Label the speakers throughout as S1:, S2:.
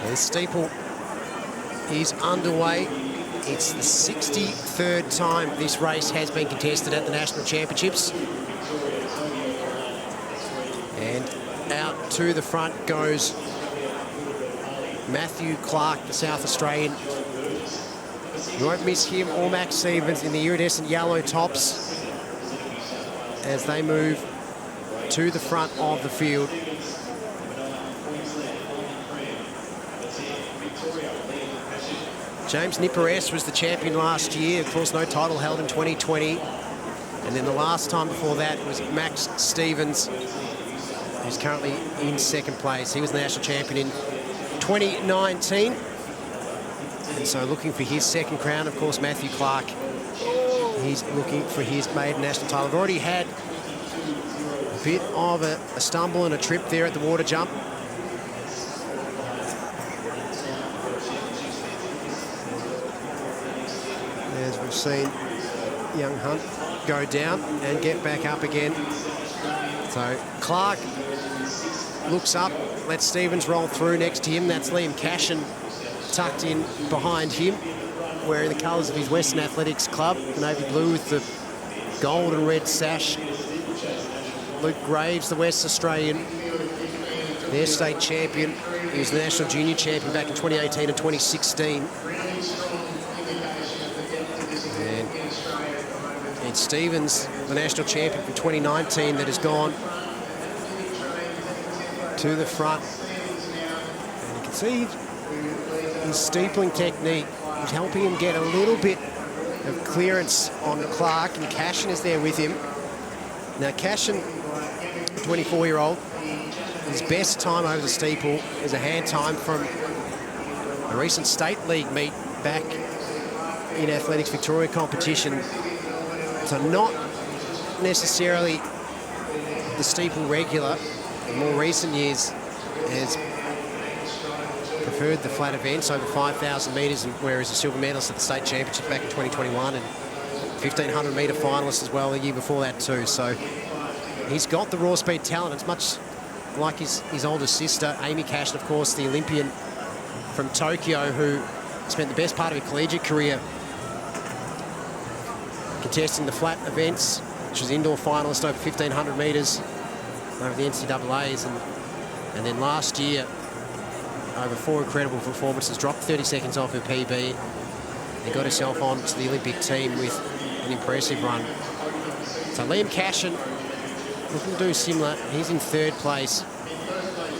S1: The steeple is underway. It's the 63rd time this race has been contested at the National Championships. And out to the front goes Matthew Clark, the South Australian. You won't miss him or Max Stevens in the iridescent yellow tops as they move to the front of the field. James Nipares was the champion last year. Of course, no title held in 2020. And then the last time before that was Max Stevens, who's currently in second place. He was the national champion in 2019. And so looking for his second crown, of course, Matthew Clark. He's looking for his maiden national title. I've already had a bit of a stumble and a trip there at the water jump. As we've seen young Hunt go down and get back up again. So Clark looks up, lets Stevens roll through next to him. That's Liam Cashin tucked in behind him, wearing the colours of his Western Athletics club, navy blue with the gold and red sash. Luke Graves, the West Australian, their state champion. He was the national junior champion back in 2018 and 2016. And it's Stevens, the national champion from 2019, that has gone to the front. And you can see his steepling technique is helping him get a little bit of clearance on Clark, and Cashin is there with him. Now Cashin, a 24-year-old, his best time over the steeple is a hand time from a recent state league meet back in Athletics Victoria competition. So not necessarily the steeple regular. In more recent years has preferred the flat events over 5,000 metres, whereas a silver medalist at the state championship back in 2021 and 1,500 metre finalist as well the year before that too. So he's got the raw speed talent. It's much like his older sister, Amy Cashin, of course, the Olympian from Tokyo, who spent the best part of her collegiate career contesting the flat events. She was indoor finalist over 1,500 metres over the NCAAs, and then last year, over 4 incredible performances, dropped 30 seconds off her PB and got herself on to the Olympic team with an impressive run. So Liam Cashin looking to do similar. He's in third place,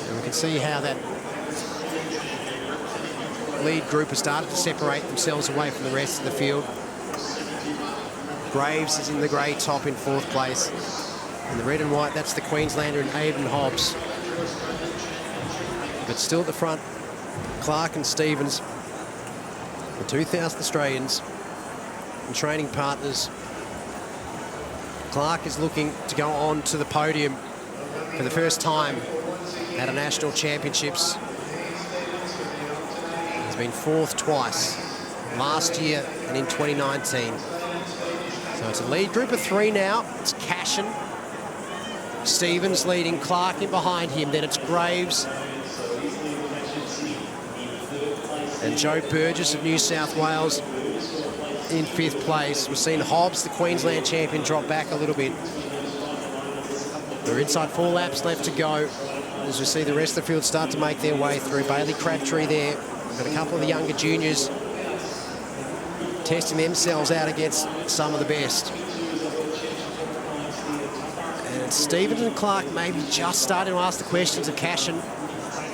S1: and we can see how that lead group has started to separate themselves away from the rest of the field. Graves is in the grey top in fourth place. And the red and white, that's the Queenslander and Aidan Hobbs. But still at the front, Clark and Stevens, the 2,000 Australians and training partners. Clark is looking to go on to the podium for the first time at a national championships. He's been fourth twice, last year and in 2019. So it's a lead group of 3 now. It's Cashin, Stevens leading, Clark in behind him. Then it's Graves and Joe Burgess of New South Wales in 5th place. We've seen Hobbs, the Queensland champion, drop back a little bit. We're inside 4 laps left to go as we see the rest of the field start to make their way through. Bailey Crabtree there. We've got a couple of the younger juniors testing themselves out against some of the best. And Stevens and Clark maybe just starting to ask the questions of Cashin.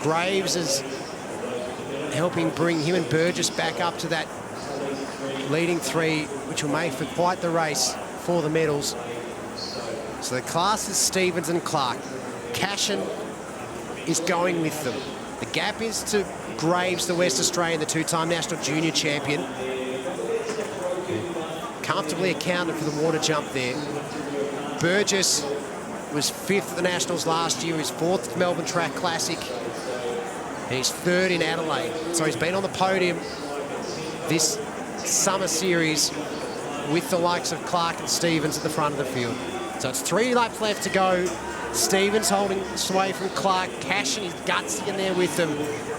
S1: Graves is helping bring him and Burgess back up to that leading 3, which will make for quite the race for the medals. So the class is Stevens and Clark. Cashin is going with them. The gap is to Graves, the West Australian, the 2-time national junior champion. Comfortably accounted for the water jump there. Burgess was 5th at the Nationals last year. He's 4th at the Melbourne Track Classic. And he's 3rd in Adelaide. So he's been on the podium this summer series with the likes of Clark and Stevens at the front of the field. So it's 3 laps left to go Stevens holding sway from Clark. Cashin is gutsy in there with them.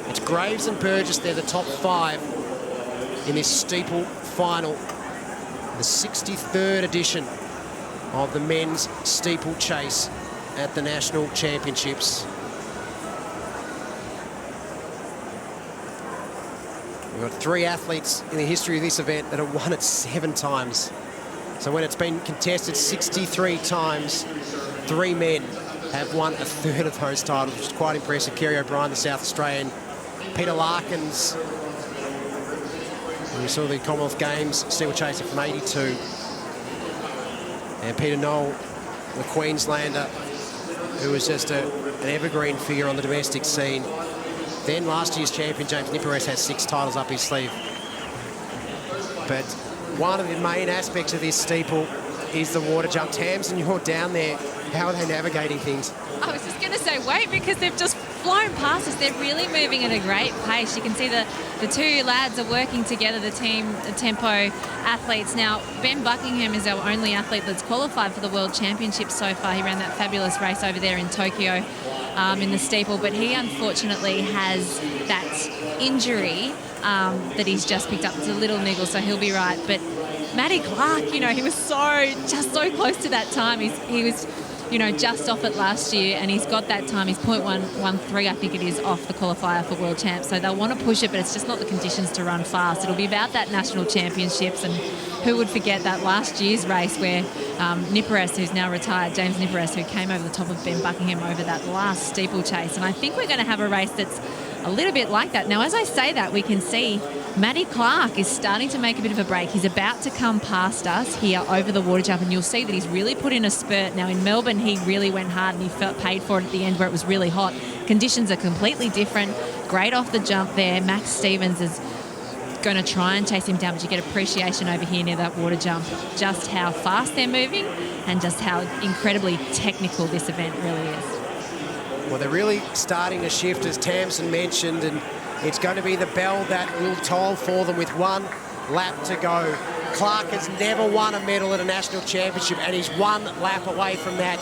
S1: It's Graves and Burgess. They're the top 5 in this steeple final. The 63rd edition of the men's steeplechase at the National Championships. We've got 3 athletes in the history of this event that have won it 7 times. So when it's been contested 63 times, 3 men have won a third of those titles, which is quite impressive. Kerry O'Brien, the South Australian. Peter Larkins, we saw the Commonwealth Games steeplechaser from 82. And Peter Knoll, the Queenslander, who was just an evergreen figure on the domestic scene. Then last year's champion, James Nipares, has 6 titles up his sleeve. But one of the main aspects of this steeple is the water jump. Tamsin, you're down there. How are they navigating things?
S2: I was just going to say, wait, because they've just flown past us. They're really moving at a great pace. You can see the 2 lads are working together, the tempo athletes. Now, Ben Buckingham is our only athlete that's qualified for the World Championships so far. He ran that fabulous race over there in Tokyo in the steeple, but he unfortunately has that injury that he's just picked up. It's a little niggle, so he'll be right. But Matty Clark, you know, he was just so close to that time. He was, you know, just off it last year, and he's got that time. He's 0.113, I think it is, off the qualifier for World Champs. So they'll want to push it, but it's just not the conditions to run fast. It'll be about that National Championships, and who would forget that last year's race where Nipares, who's now retired, James Nipares, who came over the top of Ben Buckingham over that last steeplechase. And I think we're going to have a race that's a little bit like that. Now, as I say that, we can see Matty Clark is starting to make a bit of a break. He's about to come past us here over the water jump, and you'll see that he's really put in a spurt. Now, in Melbourne, he really went hard and he paid for it at the end where it was really hot. Conditions are completely different. Great off the jump there. Max Stevens is going to try and chase him down, but you get appreciation over here near that water jump, just how fast they're moving and just how incredibly technical this event really is.
S1: Well, they're really starting to shift, as Tamsin mentioned, and it's going to be the bell that will toll for them with 1 lap to go. Clark has never won a medal at a national championship, and he's 1 lap away from that.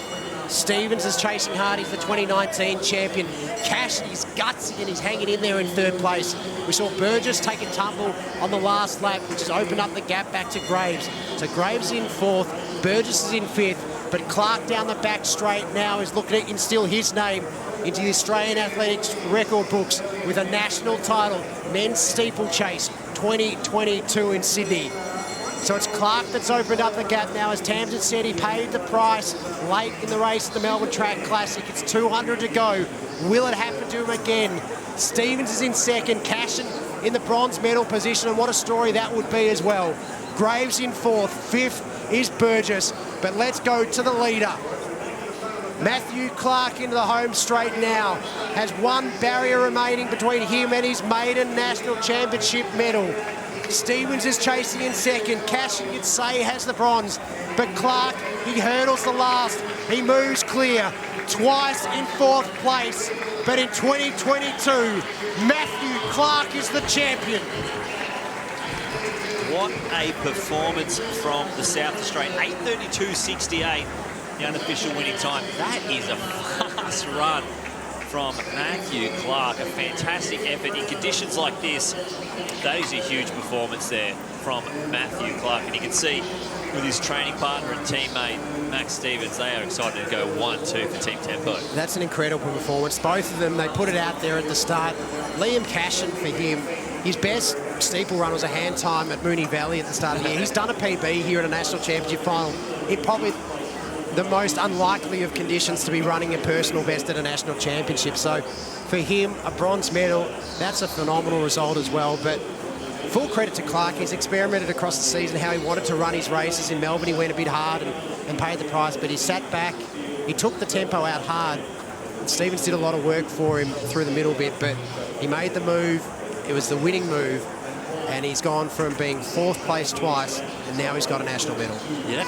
S1: Stevens is chasing hard. He's the 2019 champion. Cashin is gutsy and he's hanging in there in 3rd place. We saw Burgess take a tumble on the last lap, which has opened up the gap back to Graves. So Graves in 4th, Burgess is in 5th, but Clark down the back straight now is looking to instill his name into the Australian athletics record books with a national title, men's steeplechase 2022 in Sydney. So it's Clark that's opened up the gap now. As Tamsin said, he paid the price late in the race at the Melbourne Track Classic. It's 200 to go. Will it happen to him again? Stevens is in 2nd, Cashin in the bronze medal position, and what a story that would be as well. Graves in 4th, 5th is Burgess, but let's go to the leader. Matthew Clark into the home straight now. Has 1 barrier remaining between him and his maiden national championship medal. Stevens is chasing in 2nd. Cashin, you'd say, has the bronze. But Clark, he hurdles the last. He moves clear. Twice in 4th place. But in 2022, Matthew Clark is the champion.
S3: What a performance from the South Australian. 8:32.68, the unofficial winning time. That is a fast run from Matthew Clark. A fantastic effort in conditions like this. That is a huge performance there from Matthew Clark. And you can see with his training partner and teammate, Max Stevens, they are excited to go 1-2 for Team Tempo.
S1: That's an incredible performance. Both of them, they put it out there at the start. Liam Cashin, for him, his best steeple run was a hand time at Moonee Valley at the start of the year. He's done a PB here at a national championship final in probably the most unlikely of conditions to be running a personal best at a national championship. So for him, a bronze medal, that's a phenomenal result as well. But full credit to Clark. He's experimented across the season how he wanted to run his races. In Melbourne, he went a bit hard and paid the price, but he sat back. He took the tempo out hard. And Stevens did a lot of work for him through the middle bit, but he made the move. It was the winning move, and he's gone from being 4th place twice, and now he's got a national medal.
S3: You'd have